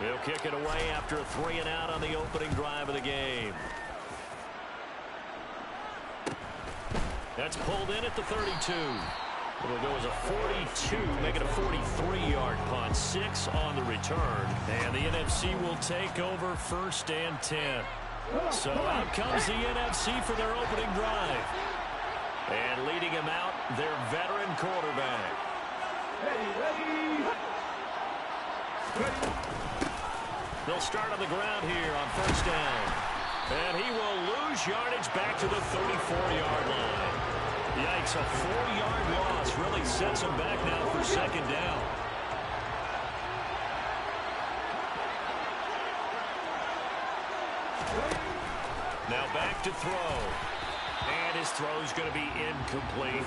He'll kick it away after a 3-and-out on the opening drive of the game. That's pulled in at the 32. It'll go as a 42, make it a 43-yard punt. 6 on the return. And the NFC will take over 1st and 10. So out comes the NFC for their opening drive. And leading him out, their veteran quarterback. They'll start on the ground here on 1st down. And he will lose yardage back to the 34-yard line. Yikes, a 4-yard loss really sets him back now for 2nd down. Now back to throw. And his throw is going to be incomplete.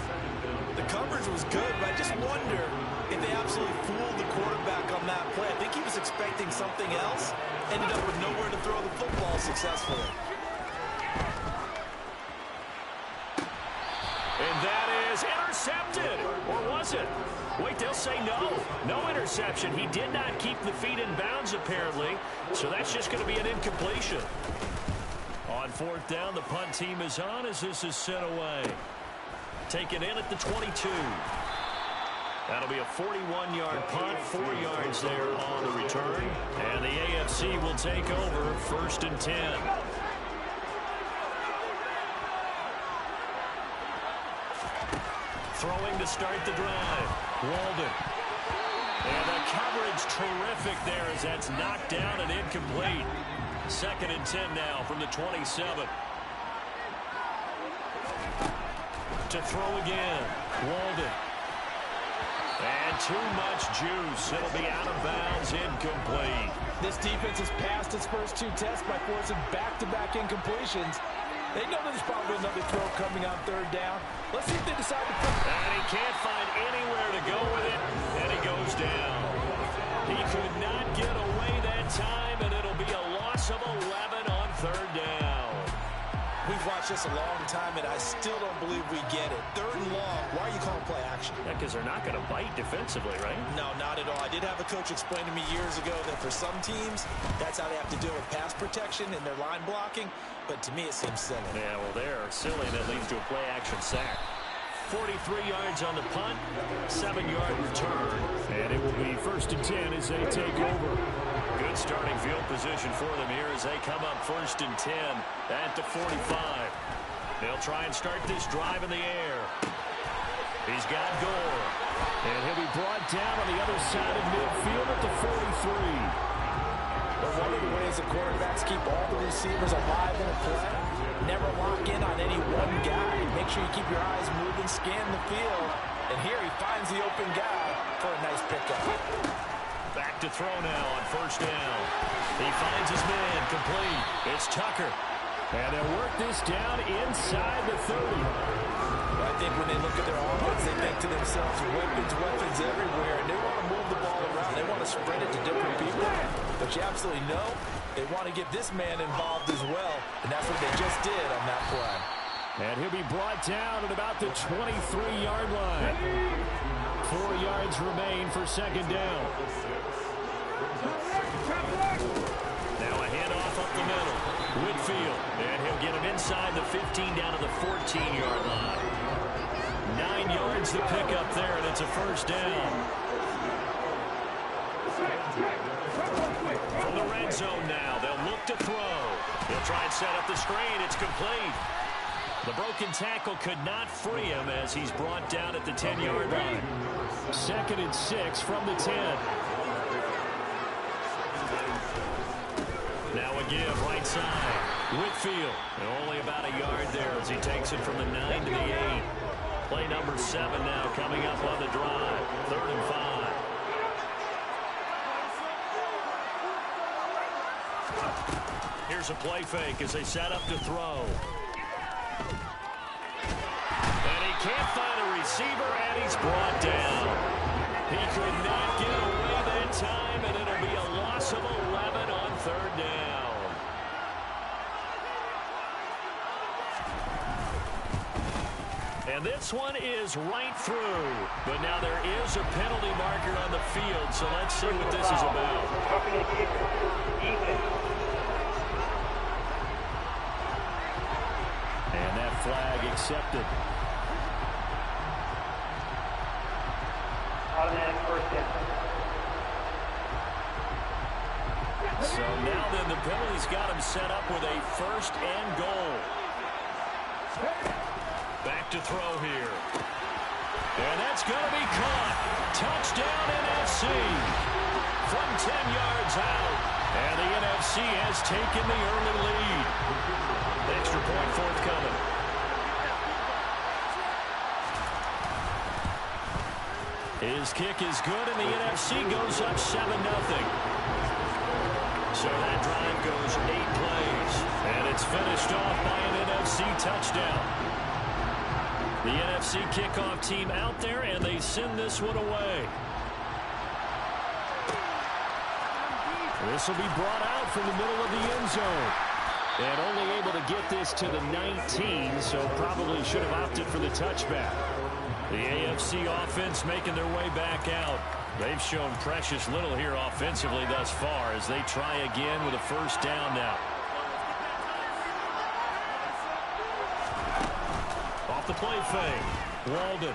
The coverage was good, but I just wonder if they absolutely fooled the quarterback on that play. I think he was expecting something else. Ended up with nowhere to throw the football successfully. And that is intercepted. Or was it? Wait, they'll say no. No interception. He did not keep the feet in bounds, apparently. So that's just going to be an incompletion. On 4th down, the punt team is on as this is sent away. Taken in at the 22. That'll be a 41-yard punt, 4 yards there on the return. And the AFC will take over 1st and 10. Throwing to start the drive. Walden. And the coverage terrific there as that's knocked down and incomplete. 2nd and 10 now from the 27. To throw again. Walden. And too much juice. It'll be out of bounds, incomplete. This defense has passed its first 2 tests by forcing back-to-back incompletions. They know there's probably another throw coming on 3rd down. Let's see if they decide to put it. And he can't find anywhere to go with it, and he goes down. He could not get away that time, and it'll be a loss of 11 on 3rd down. We've watched this a long time, and I still don't believe we get it. 3rd and long. Why are you calling play action? Yeah, because they're not going to bite defensively, right? No, not at all. I did have a coach explain to me years ago that for some teams, that's how they have to deal with pass protection and their line blocking. But to me, it seems silly. Yeah, well, they're silly, and it leads to a play-action sack. 43 yards on the punt, 7-yard return. And it will be 1st and 10 as they take over. Good starting field position for them here as they come up 1st and 10 at the 45. They'll try and start this drive in the air. He's got Gore. And he'll be brought down on the other side of midfield at the 43. But one of the ways the quarterbacks keep all the receivers alive in a play, never lock in on any one guy. Make sure you keep your eyes moving, scan the field. And here he finds the open guy for a nice pickup. Back to throw now on 1st down. He finds his man complete. It's Tucker. And they'll work this down inside the 30. I think when they look at their offense, they think to themselves, weapons everywhere. And they want to move the ball around. They want to spread it to different people. But you absolutely know they want to get this man involved as well. And that's what they just did on that play. And he'll be brought down at about the 23-yard line. 4 yards remain for 2nd down. Now a handoff up the middle. Whitfield. And he'll get him inside the 15 down to the 14-yard line. 9 yards to pick up there, and it's a 1st down. From the red zone now, they'll look to throw. He'll try and set up the screen. It's complete. The broken tackle could not free him as he's brought down at the 10-yard line. 2nd and 6 from the 10. Now a give right side. Whitfield. And only about a yard there as he takes it from the 9 to the 8. Play number 7 now coming up on the drive. 3rd and 5. Here's a play fake as they set up to throw. And he can't find a receiver, and he's brought down. He could not get away that time, and it'll be a loss of 11 on 3rd down. And this one is right through. But now there is a penalty marker on the field, so let's see what this is about. now then the penalty's got him set up with a first and goal. Back to throw here. And that's going to be caught. Touchdown NFC. From 10 yards out. And the NFC has taken the early lead. Extra point forthcoming. His kick is good, and the NFC goes up 7-0. So that drive goes 8 plays. And it's finished off by an NFC touchdown. The NFC kickoff team out there, and they send this one away. This will be brought out from the middle of the end zone. And only able to get this to the 19, so probably should have opted for the touchback. The AFC offense making their way back out. They've shown precious little here offensively thus far as they try again with a first down now. Off the play fake. Walden.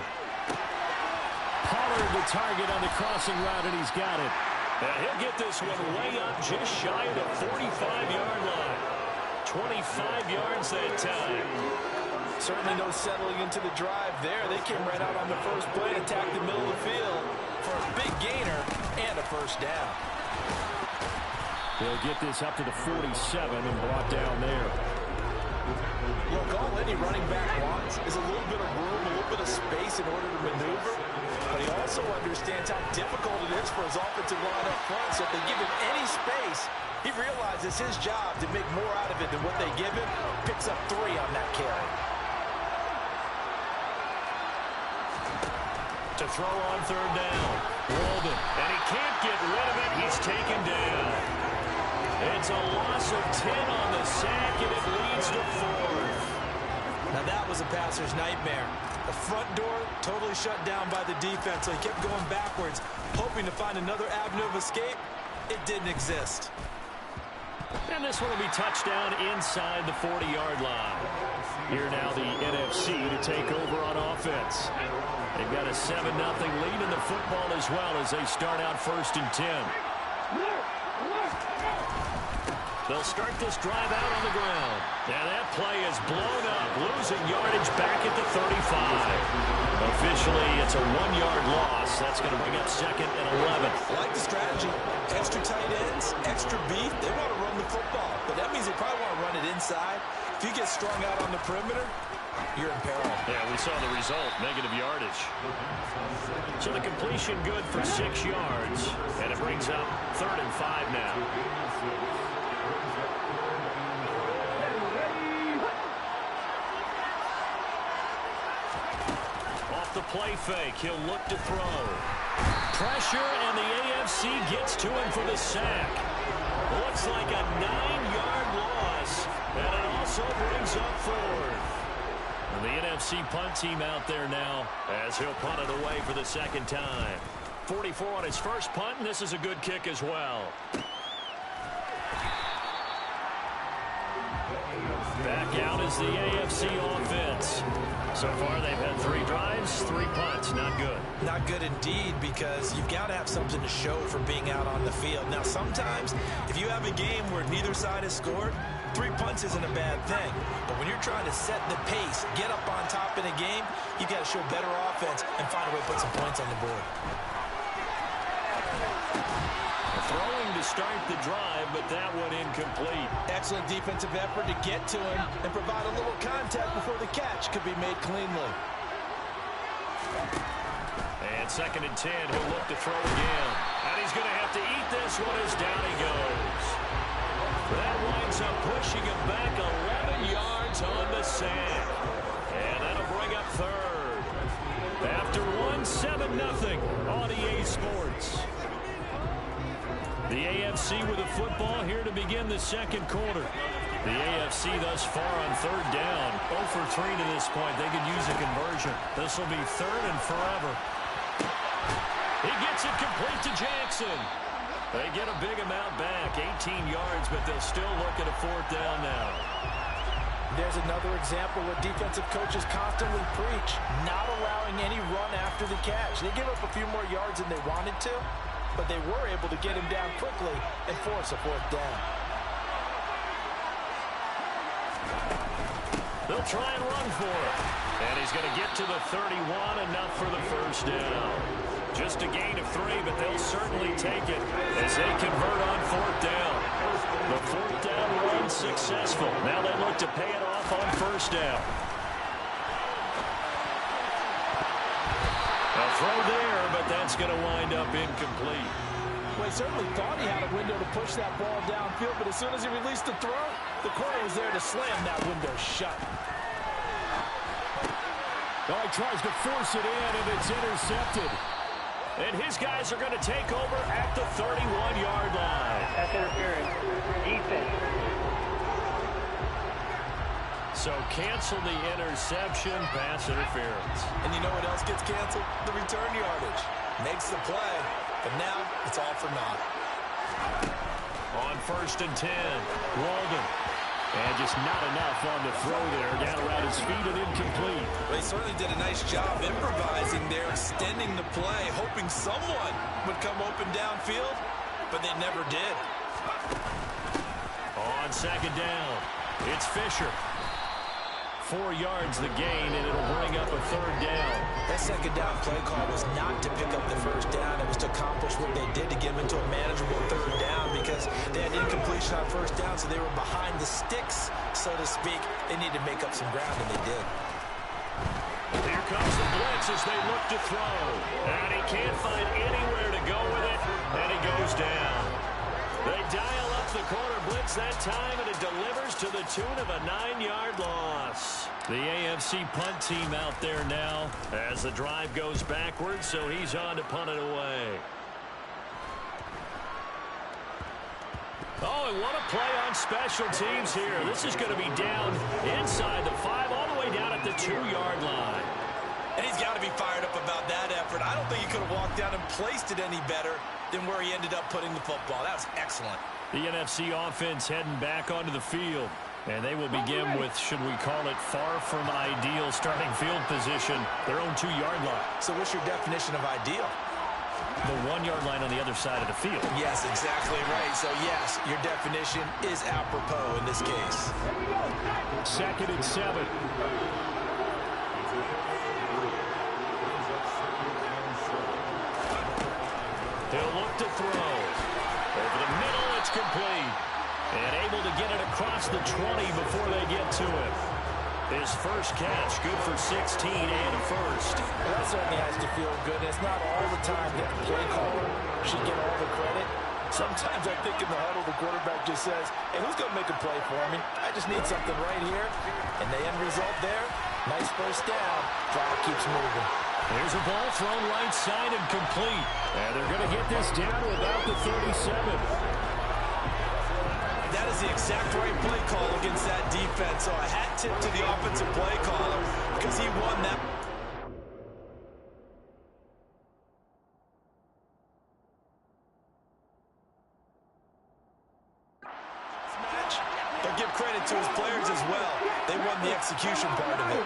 Pollard the target on the crossing route, and he's got it. And he'll get this one way up just shy of the 45-yard line. 25 yards that time. Certainly no settling into the drive there. They came right out on the first play, attacked the middle of the field for a big gainer and a first down. They'll get this up to the 47 and brought down there. Look, all any running back wants is a little bit of room, a little bit of space in order to maneuver. But he also understands how difficult it is for his offensive line up front. So if they give him any space, he realizes his job to make more out of it than what they give him. Picks up 3 on that carry. To throw on third down. Walden. And he can't get rid of it. He's taken down. It's a loss of 10 on the sack, and it leads to 4th. Now that was a passer's nightmare. The front door totally shut down by the defense, so he kept going backwards, hoping to find another avenue of escape. It didn't exist. And this one will be touchdown inside the 40-yard line. Here now the NFC to take over on offense. They've got a 7-0 lead in the football as well as they start out 1st and 10. They'll start this drive out on the ground. And that play is blown up, losing yardage back at the 35. Officially, it's a 1-yard loss. That's going to bring up 2nd and 11. I like the strategy. Extra tight ends, extra beef. They want to run the football, but that means they probably want to run it inside. If you get strung out on the perimeter, you're in peril. Yeah, we saw the result, negative yardage. So the completion good for 6 yards, and it brings up 3rd and 5 now. The play fake. He'll look to throw. Pressure, and the AFC gets to him for the sack. Looks like a 9-yard loss, and it also brings up 4th. And the NFC punt team out there now as he'll punt it away for the 2nd time. 44 on his first punt, and this is a good kick as well. Back out is the AFC offense. So far, they've had 3 drives, 3 punts. Not good. Not good indeed, because you've got to have something to show for being out on the field. Now, sometimes, if you have a game where neither side has scored, 3 punts isn't a bad thing. But when you're trying to set the pace, get up on top in a game, you've got to show better offense and find a way to put some points on the board. Throwing to start the drive, but that one incomplete. Excellent defensive effort to get to him and provide a little contact before the catch could be made cleanly. And 2nd and 10, he'll look to throw again. And he's going to have to eat this one as down he goes. That winds up pushing him back 11 yards on the sack. And that'll bring up 3rd. After 1, 7-0 on EA Sports. The AFC with a football here to begin the 2nd quarter. The AFC thus far on 3rd down. 0 for 3 to this point. They could use a conversion. This will be 3rd and forever. He gets it complete to Jackson. They get a big amount back, 18 yards, but they'll still look at a 4th down now. There's another example where defensive coaches constantly preach, not allowing any run after the catch. They give up a few more yards than they wanted to, but they were able to get him down quickly and force a 4th down. They'll try and run for it. And he's going to get to the 31, enough for the first down. Just a gain of 3, but they'll certainly take it as they convert on 4th down. The 4th down run successful. Now they look to pay it off on 1st down. A throw there, but that's going to wind up incomplete. Well, he certainly thought he had a window to push that ball downfield, but as soon as he released the throw, the corner was there to slam that window shut. Oh, he tries to force it in, and it's intercepted. And his guys are going to take over at the 31-yard line. That's interference. Defense. So cancel the interception, pass interference. And you know what else gets canceled? The return yardage. Makes the play, but now it's all for naught. On 1st and 10, Walden. And just not enough on the throw there. Down around his feet and incomplete. Well, he certainly did a nice job improvising there, extending the play, hoping someone would come open downfield, but they never did. On 2nd down, it's Fisher. 4 yards the gain, and it'll bring up a 3rd down. That 2nd down play call was not to pick up the 1st down. It was to accomplish what they did to get them into a manageable 3rd down because they had incompletion on 1st down, so they were behind the sticks, so to speak. They needed to make up some ground, and they did. Here comes the blitz as they look to throw. And he can't find anywhere to go with it, and he goes down. They dial up the corner blitz that time, and it delivers to the tune of a 9-yard loss. The AFC punt team out there now as the drive goes backwards, so he's on to punt it away. Oh, and what a play on special teams here. This is going to be down inside the 5, all the way down at the 2-yard line. And he's got to be fired up about that effort. I don't think he could have walked down and placed it any better than where he ended up putting the football. That was excellent. The NFC offense heading back onto the field. And they will begin with, should we call it, far from ideal starting field position, their own 2-yard line. So what's your definition of ideal? The 1-yard line on the other side of the field. Yes, exactly right. So, yes, your definition is apropos in this case. 2nd and 7. He'll look to throw. Over the middle, it's complete. And able to get it across the 20 before they get to it. His first catch, good for 16 and a first. Well, that certainly has to feel good. It's not all the time that the play caller should get all the credit. Sometimes I think in the huddle, the quarterback just says, hey, who's going to make a play for me? I just need something right here. And the end result there, nice first down. Drive keeps moving. There's a ball thrown right side and complete. And they're going to get this down to about the 37. That is the exact right play call against that defense. So a hat tip to the offensive play caller because he won that. Match, but give credit to his players as well. They won the execution part of it.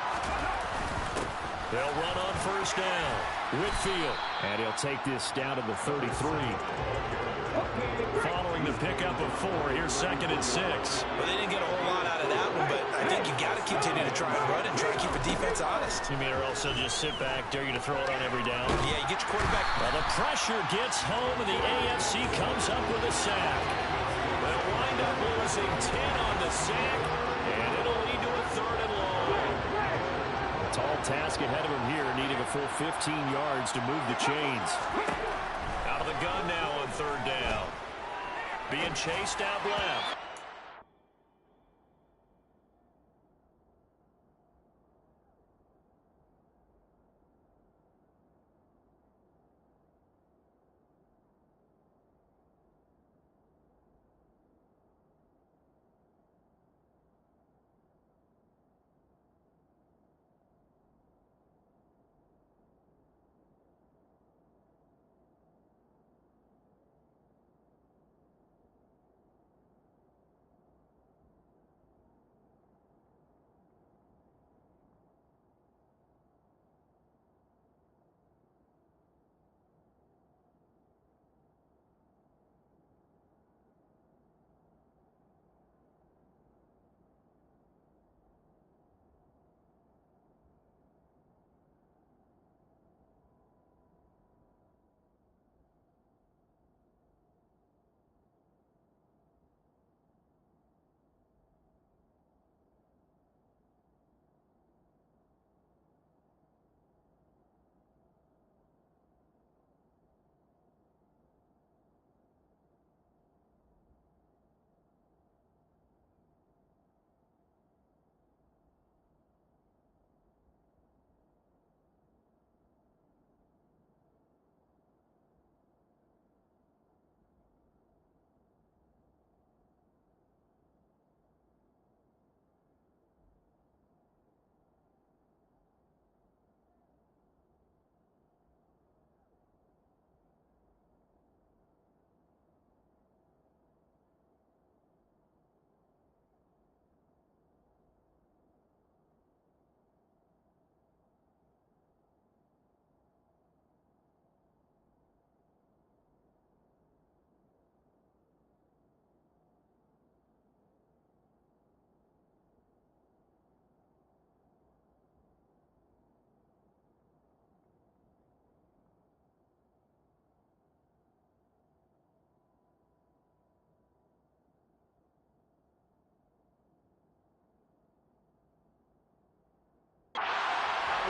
They'll run on first down. Whitfield. And he'll take this down to the 33. Following the pickup of 4, here's 2nd and 6. Well, they didn't get a whole lot out of that one, but I think you got to continue to try and run and try to keep the defense honest. You mean or else they'll just sit back, dare you to throw it on every down? Yeah, you get your quarterback. Well, the pressure gets home, and the AFC comes up with a sack. They'll wind up losing 10 on the sack, and it'll lead to a 3rd and long. A tall task ahead of him here, needing a full 15 yards to move the chains. Out of the gun now on 3rd down. Being chased out left.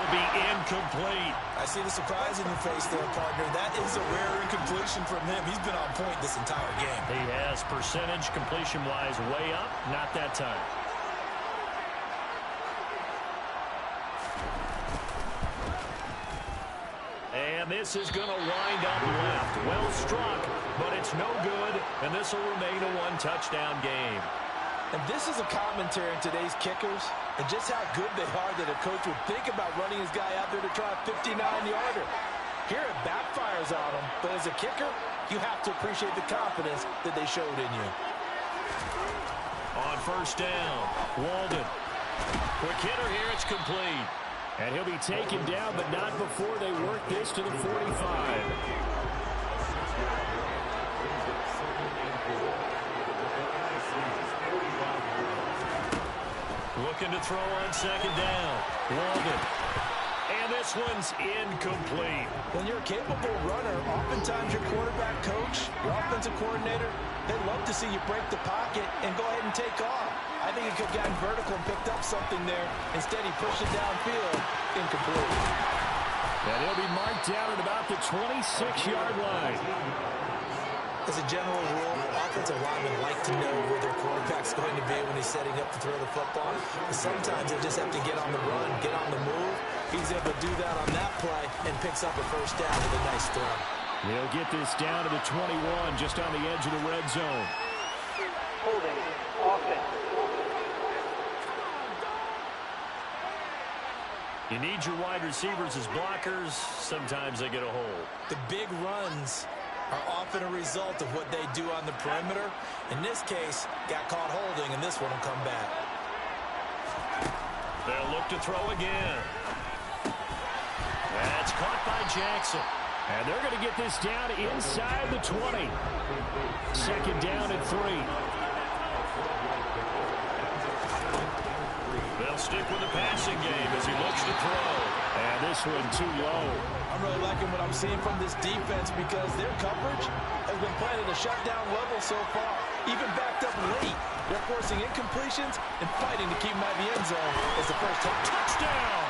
will be incomplete. I see the surprise in your face there, partner. That is a rare incompletion from him. He's been on point this entire game. He has percentage completion-wise way up. Not that time. And this is going to wind up left. Well struck, but it's no good, and this will remain a one-touchdown game. And this is a commentary on today's kickers and just how good they are that a coach would think about running his guy out there to try a 59-yarder. Here it backfires on him, but as a kicker, you have to appreciate the confidence that they showed in you. On first down, Walden. Quick hitter here, it's complete. And he'll be taken down, but not before they work this to the 45. Looking to throw on second down. Walden. And this one's incomplete. When you're a capable runner, oftentimes your quarterback coach, your offensive coordinator, they love to see you break the pocket and go ahead and take off. I think he could have gotten vertical and picked up something there. Instead, he pushed it downfield. Incomplete. And he'll be marked down at about the 26-yard line. As a general rule, offensive linemen like to know where their quarterback's going to be when he's setting up to throw the football. But sometimes they just have to get on the run, get on the move. He's able to do that on that play and picks up a first down with a nice throw. He'll get this down to the 21, just on the edge of the red zone. Holding. Offense. You need your wide receivers as blockers. Sometimes they get a hold. The big runs are often a result of what they do on the perimeter. In this case, got caught holding, and this one will come back. They'll look to throw again. That's caught by Jackson. And they're going to get this down inside the 20. Second down and 3. They'll stick with the passing game as he looks to throw. And this one too low. I'm really liking what I'm seeing from this defense because their coverage has been playing at a shutdown level so far. Even backed up late. They're forcing incompletions and fighting to keep them out of the end zone as the first touchdown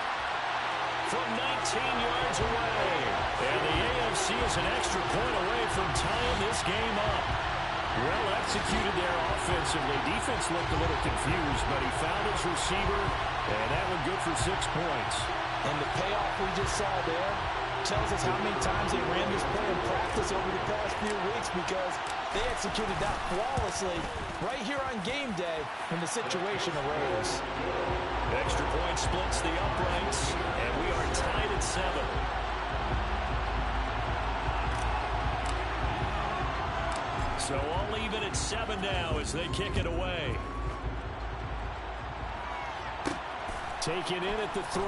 from 19 yards away. And the AFC is an extra point away from tying this game up. Well executed there offensively. Defense looked a little confused, but he found his receiver, and that one good for 6 points. And the payoff we just saw there tells us how many times they ran this play in practice over the past few weeks because they executed that flawlessly right here on game day when the situation arose. Extra point splits the uprights, and we are tied at 7. So all even at 7 now as they kick it away. Taken in at the 3.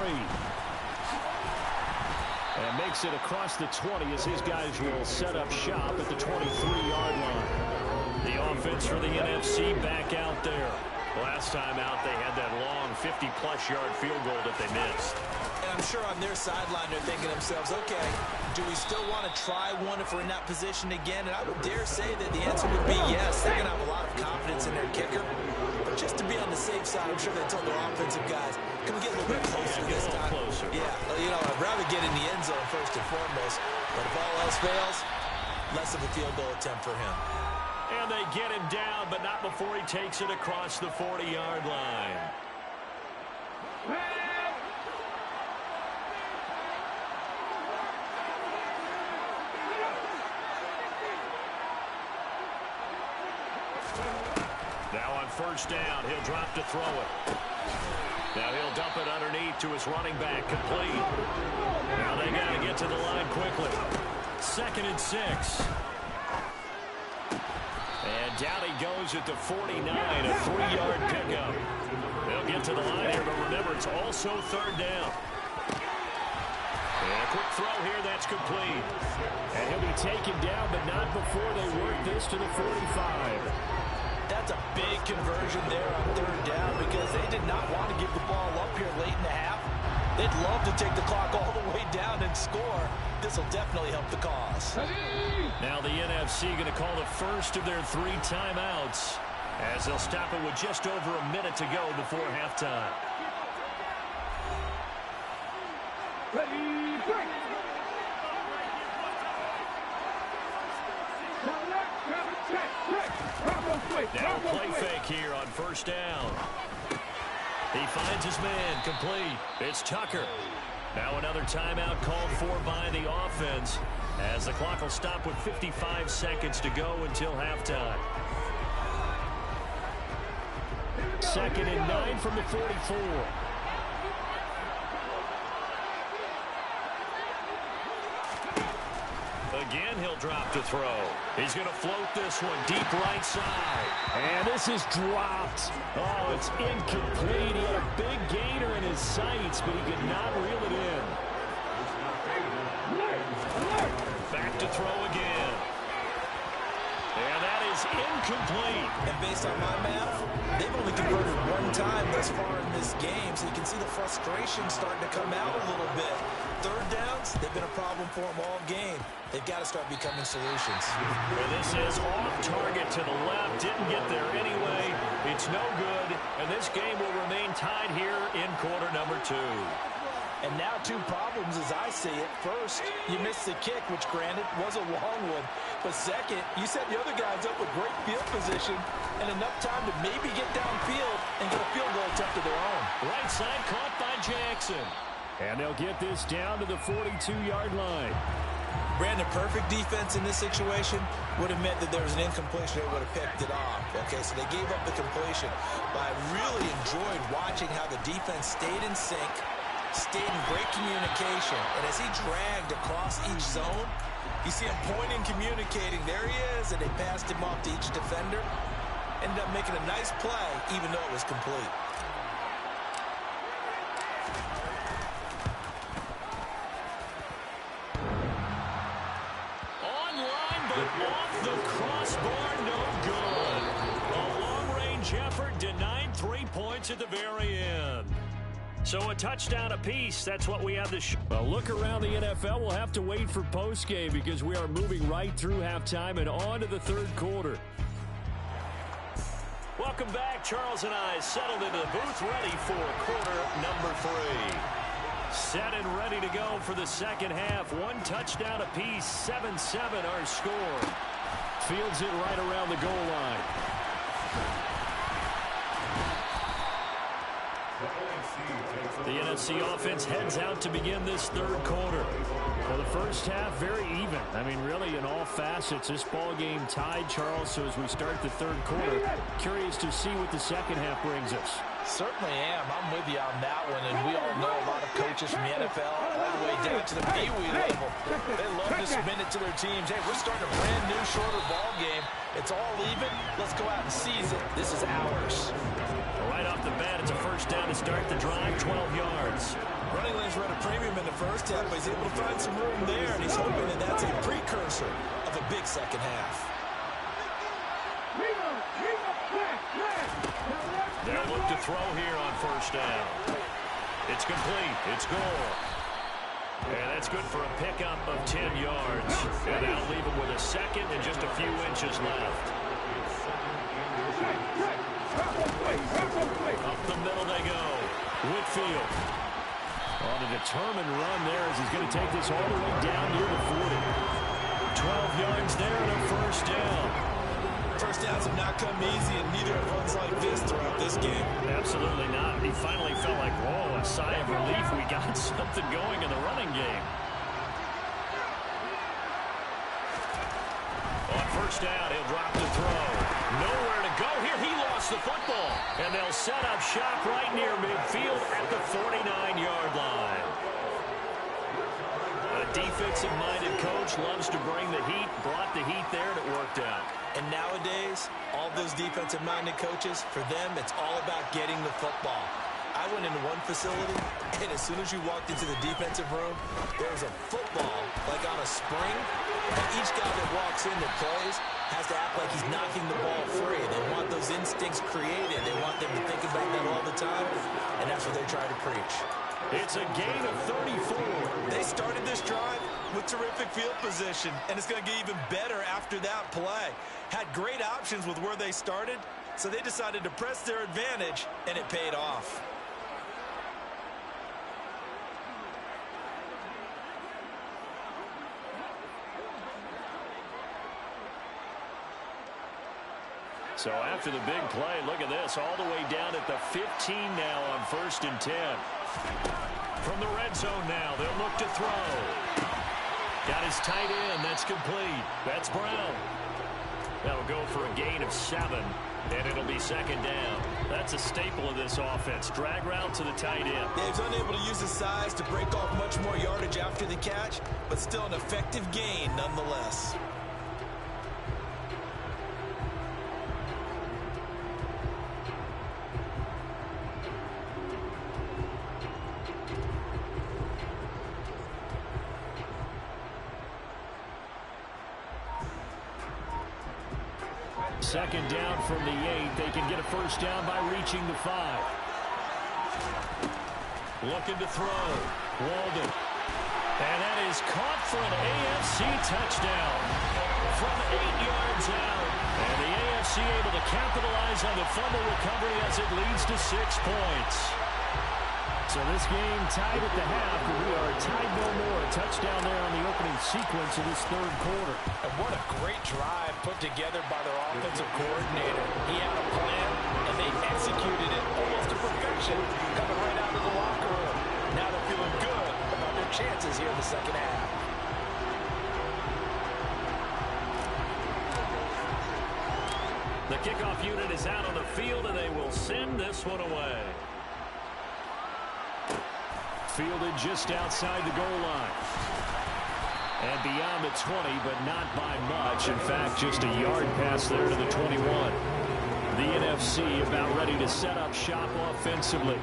And makes it across the 20 as his guys will set up shop at the 23-yard line. The offense for the NFC back out there. Last time out, they had that long 50-plus yard field goal that they missed. And I'm sure on their sideline, they're thinking to themselves, okay, do we still want to try one if we're in that position again? And I would dare say that the answer would be yes. They're going to have a lot of confidence in their kicker. But just to be on the safe side, I'm sure they told their offensive guys, can we get a little bit closer this time? Closer. Yeah, you know, I'd rather get in the end zone first and foremost. But if all else fails, less of a field goal attempt for him. And they get him down, but not before he takes it across the 40-yard line. Now on first down, he'll drop to throw it. Now he'll dump it underneath to his running back, complete. Now they got to get to the line quickly. 2nd and 6. And down he goes at the 49, a 3-yard pickup. They'll get to the line here, but remember, it's also 3rd down. And a quick throw here, that's complete. And he'll be taken down, but not before they work this to the 45. That's a big conversion there on 3rd down because they did not want to give the ball up here late in the half. They'd love to take the clock all the way down and score. This will definitely help the cause. Now the NFC going to call the first of their 3 timeouts as they'll stop it with just over a minute to go before halftime. Ready, break. Now a play fake here on first down. He finds his man, complete. It's Tucker. Now another timeout called for by the offense, as the clock will stop with 55 seconds to go until halftime. 2nd and 9 from the 44. Again, he'll drop to throw. He's going to float this one deep right side. And this is dropped. Oh, it's incomplete. He had a big gainer in his sights, but he could not reel it in. Back to throw again. And that is incomplete. And based on my math, they've only converted one time thus far in this game, so you can see the frustration starting to come out a little bit. Third downs, they've been a problem for them all game. They've got to start becoming solutions. And this is off target to the left. Didn't get there anyway. It's no good. And this game will remain tied here in quarter number 2. And now 2 problems as I see it. First, you missed the kick, which granted was a long one. But second, you set the other guys up with great field position and enough time to maybe get downfield and get a field goal attempt of their own. Right side caught by Jackson. And they'll get this down to the 42-yard line. Brandon, perfect defense in this situation would have meant that there was an incompletion. They would have picked it off. Okay, so they gave up the completion. But I really enjoyed watching how the defense stayed in sync, stayed in great communication. And as he dragged across each zone, you see him pointing, communicating. There he is, and they passed him off to each defender. Ended up making a nice play, even though it was complete. Off the crossbar, no good. A long-range effort denied 3 points at the very end. So a touchdown apiece. That's what we have to show. Well, look around the NFL. We'll have to wait for postgame because we are moving right through halftime and on to the 3rd quarter. Welcome back. Charles and I settled into the booth ready for quarter number 3. Set and ready to go for the 2nd half. 1 touchdown apiece, 7-7 our score. Fields it right around the goal line. The NFC offense heads out to begin this 3rd quarter. Well, the first half, very even. I mean, really, in all facets, this ball game tied, Charles. So as we start the 3rd quarter, curious to see what the 2nd half brings us. Certainly am. I'm with you on that one. And we all know a lot of coaches from the NFL all the way down to the Pee Wee level. They love to submit it to their teams. Hey, we're starting a brand new, shorter ball game. It's all even. Let's go out and seize it. This is ours. Right off the bat, it's a first down to start the drive, 12 yards. Running lanes were at a premium in the first half, but he's able to find some room there, and he's hoping that that's a precursor of a big 2nd half. They'll look to throw here on first down. It's complete. It's goal. And that's good for a pickup of 10 yards. And that'll leave him with a 2nd and just a few inches left. Up the middle they go. Whitfield. On a determined run there as he's going to take this all the way down near the 40. 12 yards there and a first down. First downs have not come easy, and neither have runs like this throughout this game. Absolutely not. He finally felt like, whoa, a sigh of relief. We got something going in the running game. On first down, he'll drop to throw. Nowhere to go here. He lost the football. And they'll set up shop right near midfield at the 49-yard line. A defensive-minded coach loves to bring the heat, brought the heat there, and it worked out. And nowadays, all those defensive-minded coaches, for them, it's all about getting the football. I went into one facility, and as soon as you walked into the defensive room, there was a football, like on a spring, and each guy that walks in that plays has to act like he's knocking the ball free. They want those instincts created. They want them to think about that all the time, and that's what they try to preach. It's a gain of 34. They started this drive with terrific field position, and it's going to get even better after that play. Had great options with where they started, so they decided to press their advantage, and it paid off. So after the big play, look at this, all the way down at the 15 now on 1st and 10. From the red zone now, they'll look to throw. Got his tight end. That's complete. That's Brown. That'll go for a gain of 7, and it'll be 2nd down. That's a staple of this offense. Drag route to the tight end. Yeah, he's unable to use his size to break off much more yardage after the catch, but still an effective gain nonetheless. Second down from the 8. They can get a first down by reaching the 5. Looking to throw. Walden. And that is caught for an AFC touchdown from 8 yards out. And the AFC able to capitalize on the fumble recovery as it leads to 6 points. So this game tied at the half, but we are tied no more. A touchdown there on the opening sequence of this 3rd quarter. And what a great drive put together by their offensive coordinator. He had a plan, and they executed it almost to perfection, coming right out of the locker room. Now they're feeling good about their chances here in the 2nd half. The kickoff unit is out on the field, and they will send this one away. Fielded just outside the goal line. And beyond the 20, but not by much. In fact, just a yard pass there to the 21. The NFC about ready to set up shop offensively.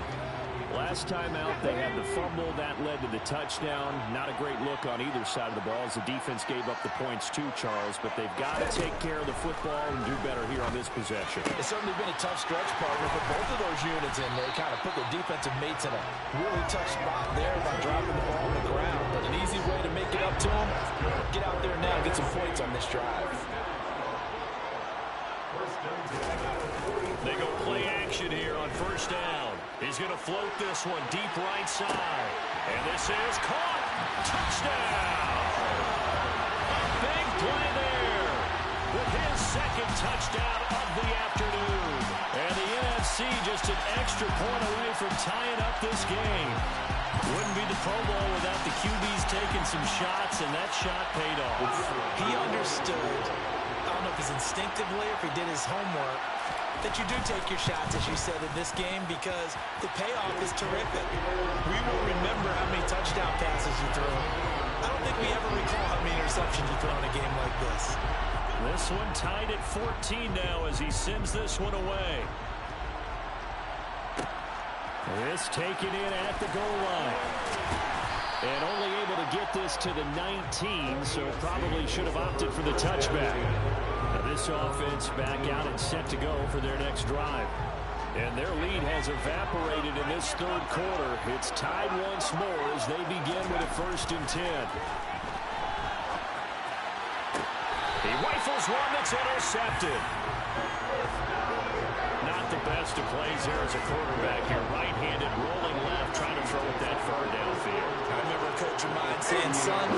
Last time out, they had the fumble. That led to the touchdown. Not a great look on either side of the ball as the defense gave up the points too, Charles. But they've got to take care of the football and do better here on this possession. It's certainly been a tough stretch, partner, for both of those units, and they kind of put their defensive mates in a really tough spot there by dropping the ball on the ground. But an easy way to make it up to them, get out there now and get some points on this drive. They go play action here on 1st down. He's going to float this one deep right side. And this is caught. Touchdown. Big play there with his 2nd touchdown of the afternoon. And the NFC just an extra point away from tying up this game. Wouldn't be the Pro Bowl without the QBs taking some shots, and that shot paid off. He understood, I don't know if it's instinctively or if he did his homework, that you do take your shots, as you said, in this game because the payoff is terrific. We will remember how many touchdown passes you threw. I don't think we ever recall how many interceptions you throw in a game like this. This one tied at 14 now as he sends this one away. This taken in at the goal line. And only able to get this to the 19, so probably should have opted for the touchback. Now this offense back out and set to go for their next drive. And their lead has evaporated in this 3rd quarter. It's tied once more as they begin with a 1st and 10. He rifles one that's intercepted. Not the best of plays there as a quarterback here. Right-handed, rolling left, trying to throw it that far downfield. I remember a coach of mine saying, son,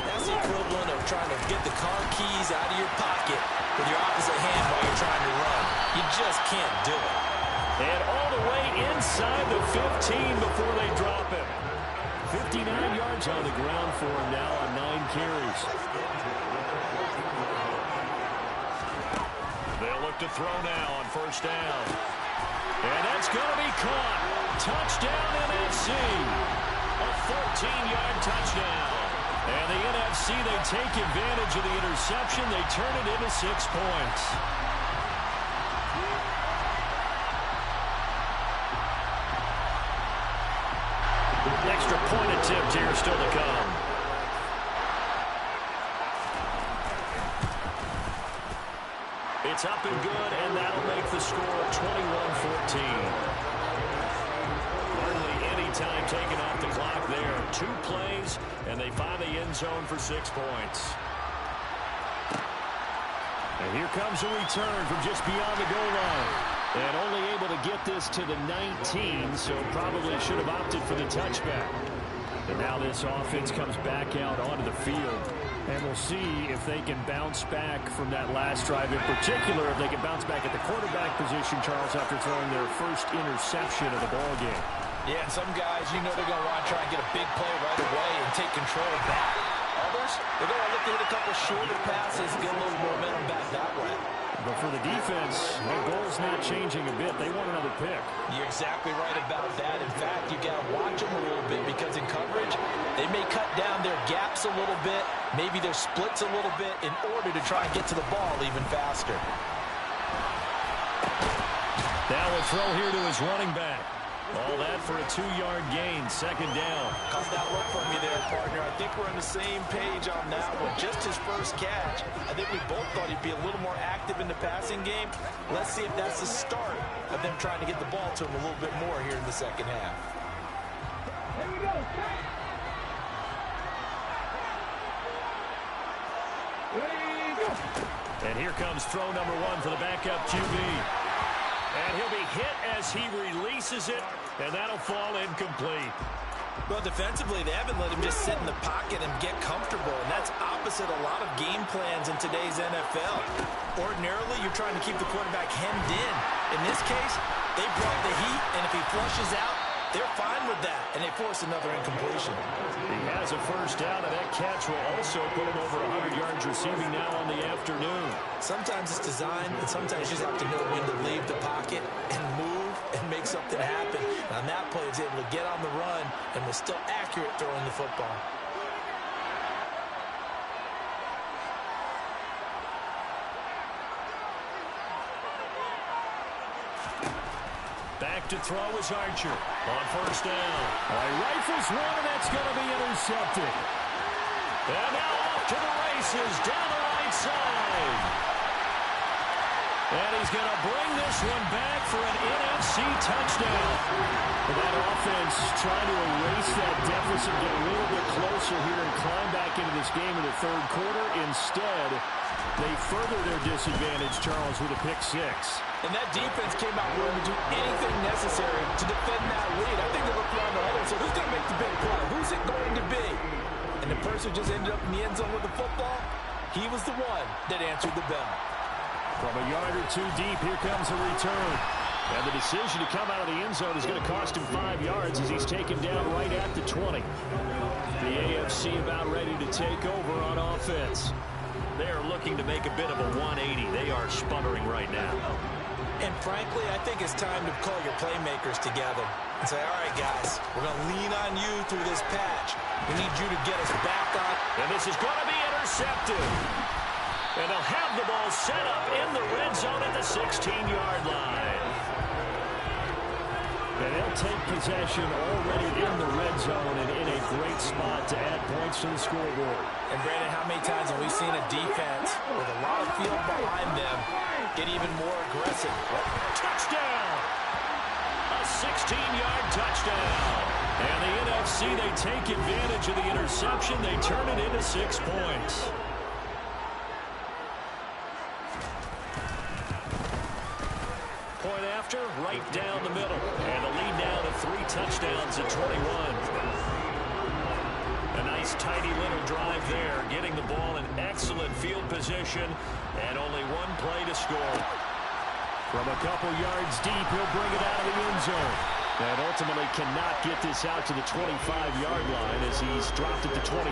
that's the equivalent of trying to get the car keys out of your pocket with your opposite hand while you're trying to run. You just can't do it. And all the way inside the 15 before they drop him. 59 yards on the ground for him now on 9 carries. They'll look to throw now on 1st down. And that's going to be caught. Touchdown NFC. A 14-yard touchdown. And the NFC, they take advantage of the interception. They turn it into 6 points. Extra point attempt here still to come. It's up and good, and that'll make the score 21-14. Hardly any time taken off the clock there. 2 plays, and they find the end zone for 6 points. And here comes a return from just beyond the goal line. And only able to get this to the 19, so probably should have opted for the touchback. And now this offense comes back out onto the field. And we'll see if they can bounce back from that last drive, in particular if they can bounce back at the quarterback position, Charles, after throwing their first interception of the ball game. Yeah, and some guys, you know they're going to want to try and get a big play right away and take control back. Others, they're going to look to hit a couple shorter passes and get a little momentum back that way. But for the defense, their goal's not changing a bit. They want another pick. You're exactly right about that. In fact, you got to watch them a little bit because in coverage, they may cut down their gaps a little bit, maybe their splits a little bit in order to try and get to the ball even faster. Now a throw here to his running back. All that for a 2-yard gain, second down. How's that look from you there, partner? I think we're on the same page on that one. Just his first catch. I think we both thought he'd be a little more active in the passing game. Let's see if that's the start of them trying to get the ball to him a little bit more here in the second half. Here we go. Ready, go. And here comes throw number 1 for the backup QB. And he'll be hit as he releases it, and that'll fall incomplete. Well, defensively, they haven't let him just sit in the pocket and get comfortable, and that's opposite a lot of game plans in today's NFL. Ordinarily, you're trying to keep the quarterback hemmed in. In this case, they brought the heat, and if he flushes out, they're fine with that, and they force another incompletion. He has a first down, and that catch will also put him over 100 yards receiving now on the afternoon. Sometimes it's designed, and sometimes you just have to know when to leave the pocket and move and make something happen. And on that play, he was able to get on the run and was still accurate throwing the football. Back to throw is Archer on first down. Rifles one, and that's going to be intercepted. And now off to the races down the right side. And he's going to bring this one back for an NFC touchdown. And that offense trying to erase that deficit, get a little bit closer here and climb back into this game in the third quarter. Instead, they further their disadvantage, Charles, with a pick 6. And that defense came out willing to do anything necessary to defend that lead. I think they looked around the huddle and said, who's going to make the big play? Who's it going to be? And the person who just ended up in the end zone with the football, he was the one that answered the bell. From a yard or 2 deep, here comes a return. And the decision to come out of the end zone is going to cost him 5 yards as he's taken down right at the 20. The AFC about ready to take over on offense. They are looking to make a bit of a 180. They are sputtering right now. And frankly, I think it's time to call your playmakers together and say, all right, guys, we're going to lean on you through this patch. We need you to get us back on. And this is going to be intercepted. And they'll have the ball set up in the red zone at the 16-yard line. And they'll take possession already in the red zone and in a great spot to add points to the scoreboard. And Brandon, how many times have we seen a defense with a lot of field behind them get even more aggressive? Touchdown! A 16-yard touchdown. And the NFC, they take advantage of the interception. They turn it into 6 points. Point after, right down the middle. And the lead now to 3 touchdowns at 21. A nice tidy little drive there, getting the ball in excellent field position, and only 1 play to score. From a couple yards deep, he'll bring it out of the end zone. And ultimately cannot get this out to the 25-yard line as he's dropped it to 23.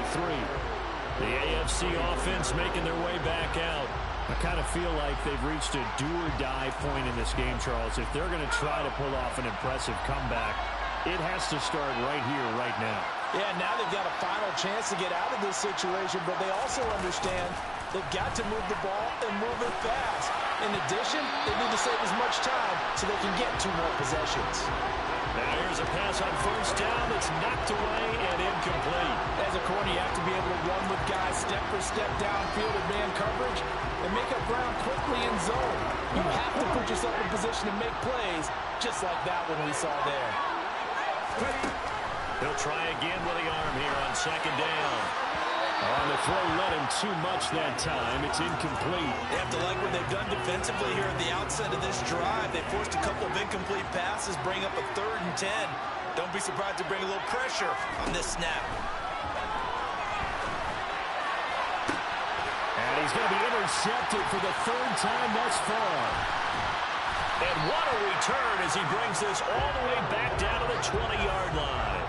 The AFC offense making their way back out. I kind of feel like they've reached a do-or-die point in this game, Charles. If they're going to try to pull off an impressive comeback, it has to start right here, right now. Yeah, now they've got a final chance to get out of this situation, but they also understand they've got to move the ball and move it fast. In addition, they need to save as much time so they can get 2 more possessions. Now here's a pass on first down that's knocked away and incomplete. As a corner, you have to be able to run with guys step for step downfield in man coverage and make up ground quickly in zone. You have to put yourself in position to make plays just like that one we saw there. He'll try again with the arm here on second down. On the throw, led him too much that time. It's incomplete. They have to like what they've done defensively here at the outset of this drive. They forced a couple of incomplete passes, bring up a 3rd and 10. Don't be surprised to bring a little pressure on this snap. And he's going to be intercepted for the third time thus far. And what a return as he brings this all the way back down to the 20-yard line.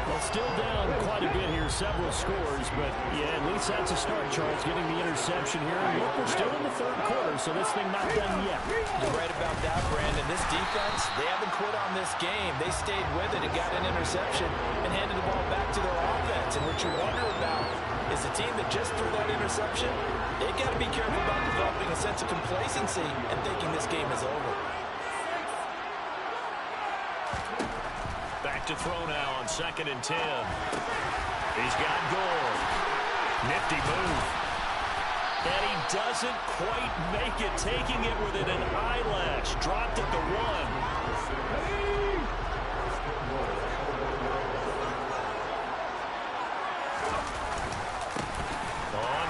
Well, still down quite a bit here, several scores, but yeah, at least that's a start, Charles, getting the interception here. And look, we're still in the third quarter, so this thing not done yet. You're right about that, Brandon. This defense, they haven't quit on this game. They stayed with it and got an interception and handed the ball back to their offense. And what you wonder about is the team that just threw that interception, they've got to be careful about developing a sense of complacency and thinking this game is over. Back to throw now on 2nd and 10. He's got Gore. Nifty move. And he doesn't quite make it, taking it within an eyelash. Dropped at the 1.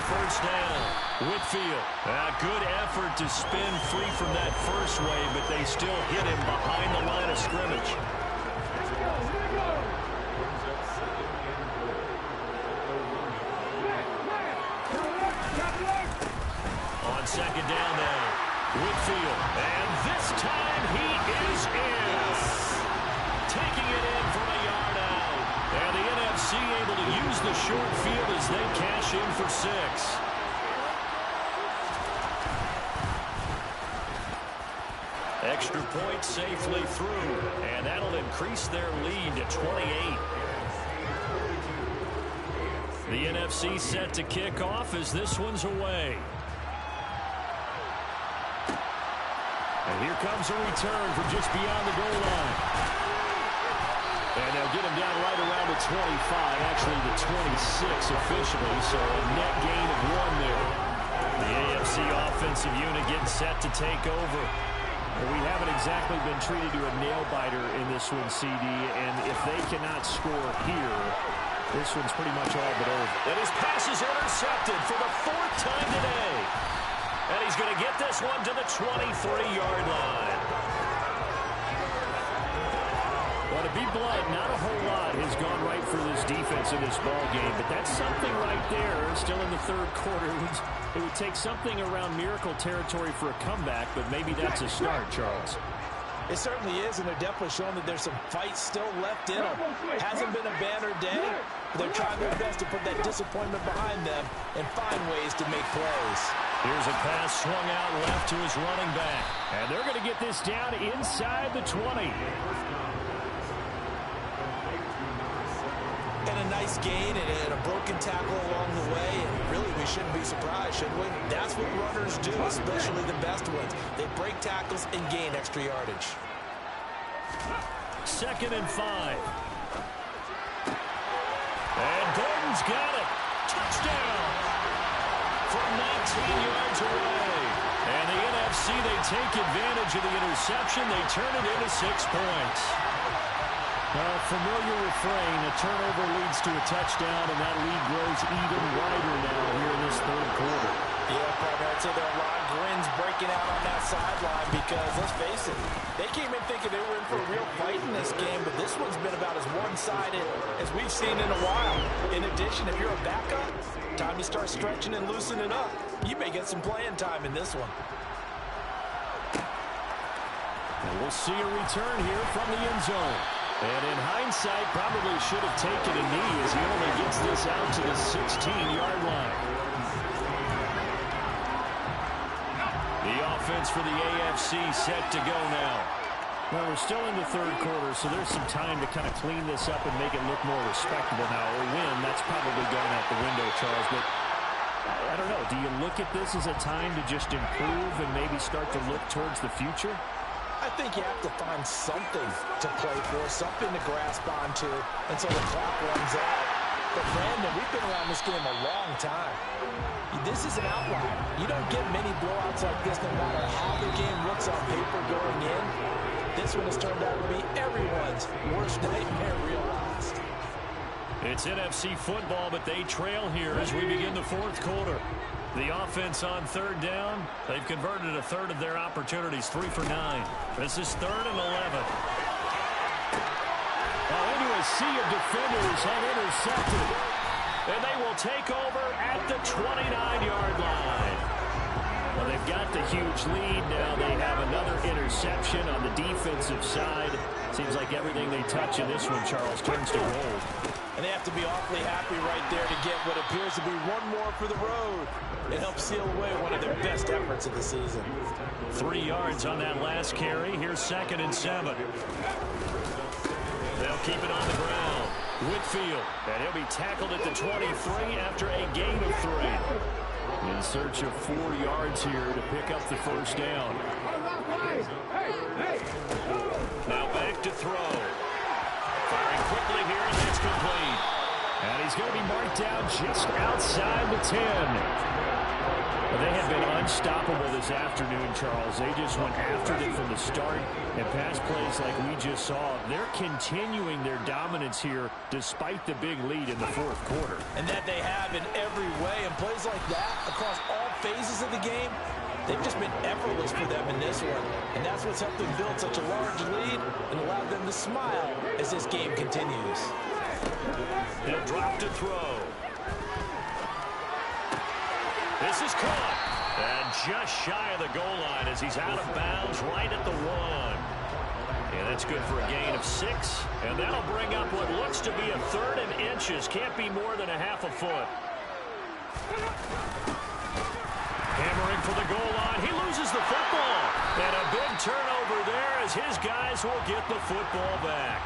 First down, Whitfield. A good effort to spin free from that first wave, but they still hit him behind the line of scrimmage. On 2nd down now, Whitfield. And this time he is in. Taking it in from a yard out. And the NFC able to use the short field as they cash in for 6. Extra point safely through, and that'll increase their lead to 28. The NFC set to kick off as this one's away. And here comes a return from just beyond the goal line. And they'll get him down right around the 25, actually the 26 officially, so a net gain of 1 there. The AFC offensive unit getting set to take over. We haven't exactly been treated to a nail-biter in this one, CD, and if they cannot score here, this one's pretty much all but over. And his pass is intercepted for the 4th time today. And he's going to get this one to the 23-yard line. Well, to be blunt, not a whole lot has gone right for this defense in this ball game, but that's something right there. Still in the third quarter. It would take something around miracle territory for a comeback, but maybe that's a start, Charles. It certainly is, and they're definitely showing that there's some fight still left in them. Hasn't been a banner day, but they're trying their best to put that disappointment behind them and find ways to make plays. Here's a pass swung out left to his running back, and they're going to get this down inside the 20. And a nice gain and a broken tackle along the way, and really we shouldn't be surprised, should we? That's what runners do, especially the best ones. They break tackles and gain extra yardage. 2nd and 5. And Gordon's got it. Touchdown from 19 yards away. And the NFC, they take advantage of the interception. They turn it into 6 points. Familiar refrain, a turnover leads to a touchdown, and that lead grows even wider now here in this third quarter. Yeah, partner, I'd say there are a lot of grins breaking out on that sideline because, let's face it, they came in thinking they were in for a real fight in this game, but this one's been about as one-sided as we've seen in a while. In addition, if you're a backup, time to start stretching and loosening up. You may get some playing time in this one. And we'll see a return here from the end zone. And in hindsight, probably should have taken a knee as he only gets this out to the 16-yard line. The offense for the AFC set to go now. Well, we're still in the third quarter, so there's some time to kind of clean this up and make it look more respectable now. A win, that's probably gone out the window, Charles. But I don't know. Do you look at this as a time to just improve and maybe start to look towards the future? I think you have to find something to play for, something to grasp onto until the clock runs out. But, Brandon, we've been around this game a long time. This is an outlier. You don't get many blowouts like this no matter how the game looks on paper going in. This one has turned out to be everyone's worst nightmare realized. It's NFC football, but they trail here as we begin the fourth quarter. The offense on 3rd down, they've converted a third of their opportunities, 3 for 9. This is 3rd and 11. a sea of defenders have intercepted. And they will take over at the 29-yard line. Well, they've got the huge lead. Now they have another interception on the defensive side. Seems like everything they touch in this one, Charles, turns to gold. And they have to be awfully happy right there to get what appears to be one more for the road. It helps seal away one of their best efforts of the season. 3 yards on that last carry. Here's 2nd and 7. They'll keep it on the ground. Whitfield, and he'll be tackled at the 23 after a gain of 3. In search of 4 yards here to pick up the first down. Now back to throw. Firing quickly here, and that's complete. And he's going to be marked down just outside the 10. They have been unstoppable this afternoon, Charles. They just went after them from the start, and pass plays like we just saw. They're continuing their dominance here despite the big lead in the 4th quarter. And that they have in every way. And plays like that across all phases of the game, they've just been effortless for them in this one. And that's what's helped them build such a large lead and allowed them to smile as this game continues. They'll drop to throw. This is caught. And just shy of the goal line as he's out of bounds right at the 1. And that's good for a gain of 6. And that'll bring up what looks to be a 3rd and inches. Can't be more than a half a foot. Hammering for the goal line. He loses the football. And a big turnover there as his guys will get the football back.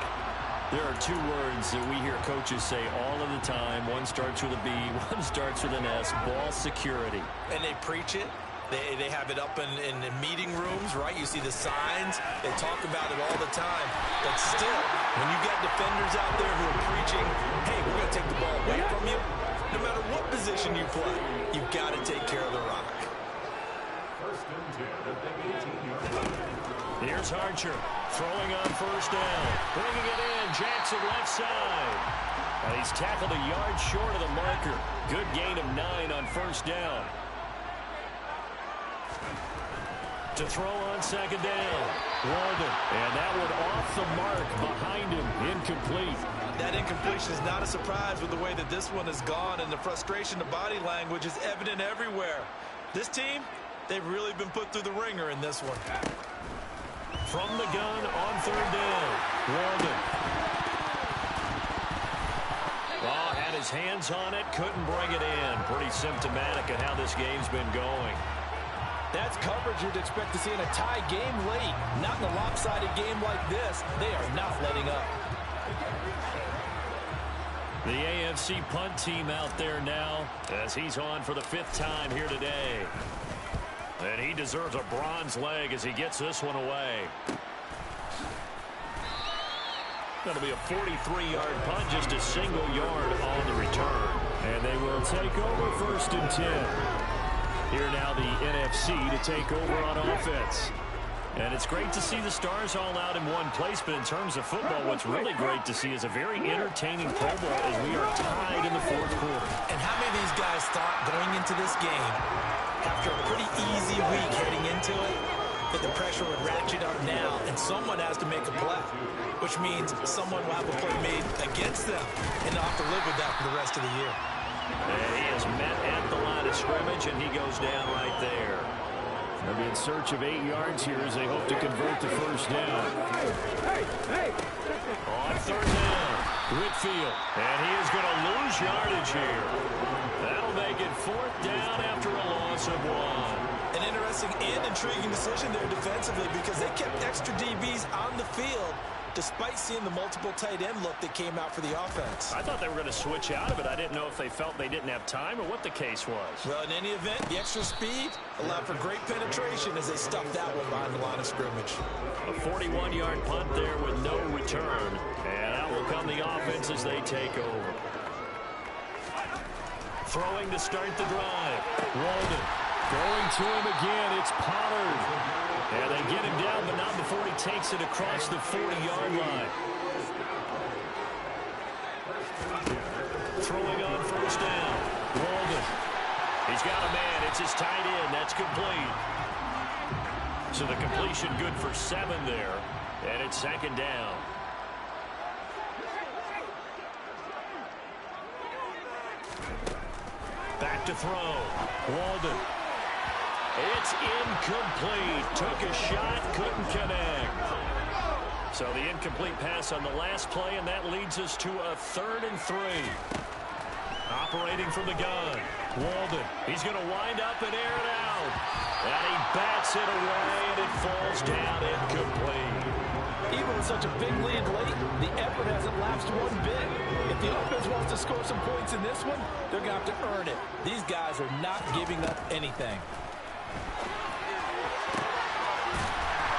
There are 2 words that we hear coaches say all of the time. One starts with a B, one starts with an S, ball security. And they preach it. They have it up in meeting rooms, right? You see the signs. They talk about it all the time. But still, when you got defenders out there who are preaching, hey, we're going to take the ball away from you, no matter what position you play, you've got to take care of the rock. Here's Archer throwing on first down. Bringing it in. Jackson left side. And he's tackled a yard short of the marker. Good gain of 9 on first down. To throw on 2nd down. Walden. And that one off the mark behind him. Incomplete. That incompletion is not a surprise with the way that this one has gone, and the frustration of body language is evident everywhere. This team, they've really been put through the ringer in this one. From the gun on 3rd down. Walden. Oh, had his hands on it, couldn't bring it in. Pretty symptomatic of how this game's been going. That's coverage you'd expect to see in a tie game late. Not in a lopsided game like this. They are not letting up. The AFC punt team out there now as he's on for the 5th time here today. And he deserves a bronze leg as he gets this one away. That'll be a 43-yard punt, just a single yard on the return. And they will take over 1st and 10. Here now the NFC to take over on offense. And it's great to see the stars all out in one place, but in terms of football, what's really great to see is a very entertaining Pro Bowl as we are tied in the 4th quarter. And how many of these guys thought going into this game, after a pretty easy week heading into it, that the pressure would ratchet up now and someone has to make a play, which means someone will have a play made against them and they'll have to live with that for the rest of the year. And he is met at the line of scrimmage, and he goes down right there. They'll be in search of 8 yards here as they hope to convert the first down. On 3rd down, Whitfield, and he is going to lose yardage here. That'll make it 4th down after a loss of 1. An interesting and intriguing decision there defensively because they kept extra DBs on the field despite seeing the multiple tight end look that came out for the offense. I thought they were going to switch out of it. I didn't know if they felt they didn't have time or what the case was. Well, in any event, the extra speed allowed for great penetration as they stuffed that one behind the line of scrimmage. A 41-yard punt there with no return. And out will come the offense as they take over. Throwing to start the drive. Walden going to him again. It's Pollard. And they get him down, but not before he takes it across the 40-yard line. Throwing on first down. Walden. He's got a man. It's his tight end. That's complete. So the completion good for 7 there. And it's 2nd down. Back to throw. Walden. It's incomplete. Took a shot, couldn't connect. So the incomplete pass on the last play, and that leads us to a 3rd and 3. Operating from the gun. Walden. He's going to wind up and air it out. And he bats it away, and it falls down incomplete. Even with such a big lead late, the effort hasn't lapsed one bit. If the offense wants to score some points in this one, they're going to have to earn it. These guys are not giving up anything.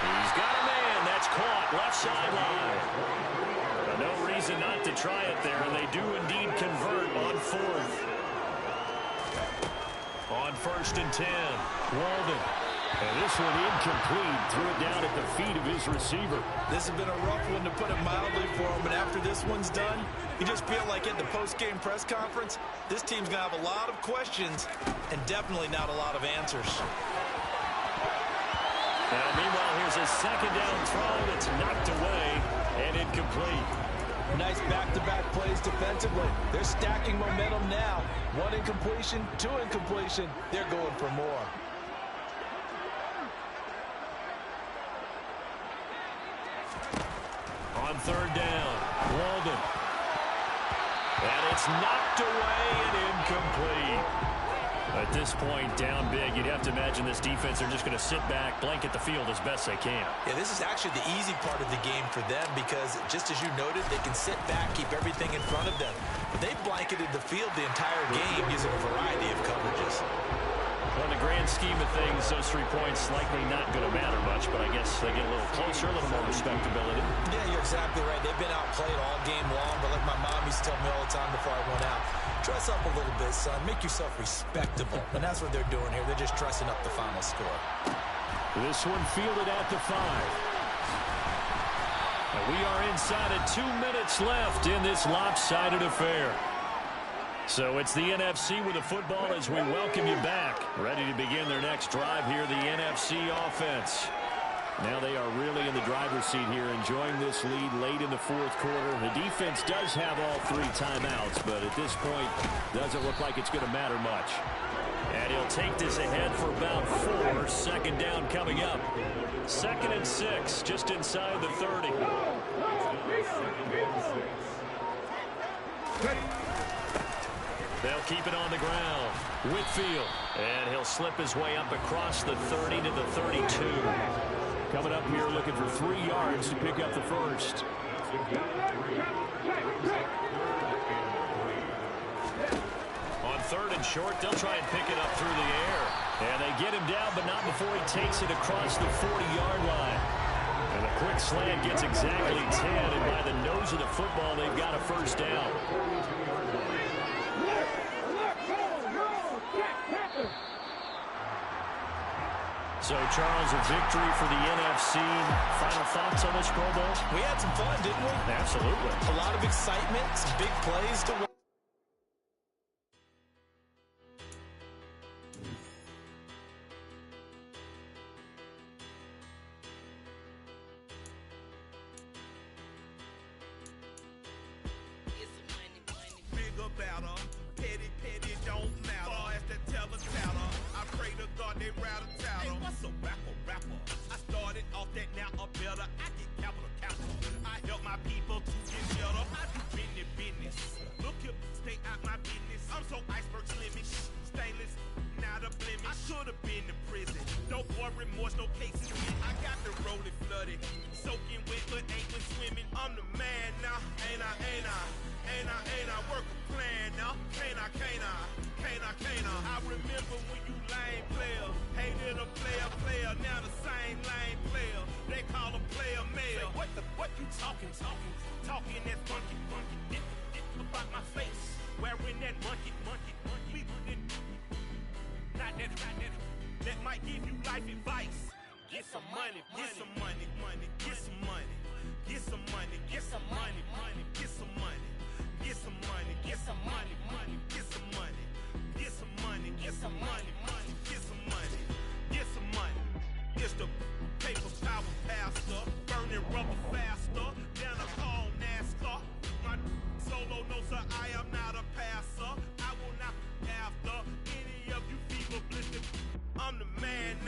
He's got a man. That's caught. Left sideline. No reason not to try it there, and they do indeed convert on 4th. On 1st and 10, Walden. And this one incomplete. Threw it down at the feet of his receiver. This has been a rough one, to put it mildly, for him. But after this one's done, you just feel like at the post-game press conference, this team's going to have a lot of questions and definitely not a lot of answers. Now, meanwhile, here's a 2nd down throw that's knocked away and incomplete. Nice back-to-back plays defensively. They're stacking momentum now. 1 incompletion, 2 incompletion. They're going for more. On 3rd down, Walden. And it's knocked away and incomplete. At this point, down big, you'd have to imagine this defense are just going to sit back, blanket the field as best they can. Yeah, this is actually the easy part of the game for them because, just as you noted, they can sit back, keep everything in front of them. But they've blanketed the field the entire game using a variety of coverages. Well, in the grand scheme of things, those 3 points likely not going to matter much, but I guess they get a little closer, a little more respectability. Yeah, you're exactly right. They've been outplayed all game long, but like my mom used to tell me all the time before I went out, dress up a little bit, son. Make yourself respectable. And that's what they're doing here. They're just dressing up the final score. This one fielded at the 5. And we are inside of 2 minutes left in this lopsided affair. So it's the NFC with the football as we welcome you back. Ready to begin their next drive here, the NFC offense. Now they are really in the driver's seat here, enjoying this lead late in the 4th quarter. The defense does have all 3 timeouts, but at this point, doesn't look like it's going to matter much. And he'll take this ahead for about 4. 2nd down coming up. 2nd and 6, just inside the 30. They'll keep it on the ground. Whitfield. And he'll slip his way up across the 30 to the 32. Coming up here looking for 3 yards to pick up the first. On 3rd and short, they'll try and pick it up through the air. And they get him down, but not before he takes it across the 40-yard line. And a quick slant gets exactly 10, and by the nose of the football, they've got a first down. So, Charles, a victory for the NFC. Final thoughts on this Pro Bowl? We had some fun, didn't we? Absolutely. A lot of excitement, some big plays to watch. Bigger, better, petty, don't matter. Far as the teller, I pray to God they rattle tattle. Hey, what's a rapper? I started off that, now a better. I get capital. I help my people to get better. I do business. Look here, stay out my business. I'm so iceberg slimmish, stainless, not a blemish. I should have been in prison. Don't war remorse, no cases. I got the rolling flooded, soaking wet, but ain't been swimming. I'm the man now, ain't I? Work a plan now, can't I? I remember when you lame player, hated a player, now the same lame player. They call a player mayor. What you talking that funky, about my face, wearing that monkey. We didn't, not that might give you life advice. Get some money, get some money, get some money, get some money, get some money, get some money. Get some money, get some money, get some money, get some money, get some money, get some money, get some money. It's the paper power pastor, burning rubber faster, down a call NASCAR. My solo knows that I am not a passer. I will not after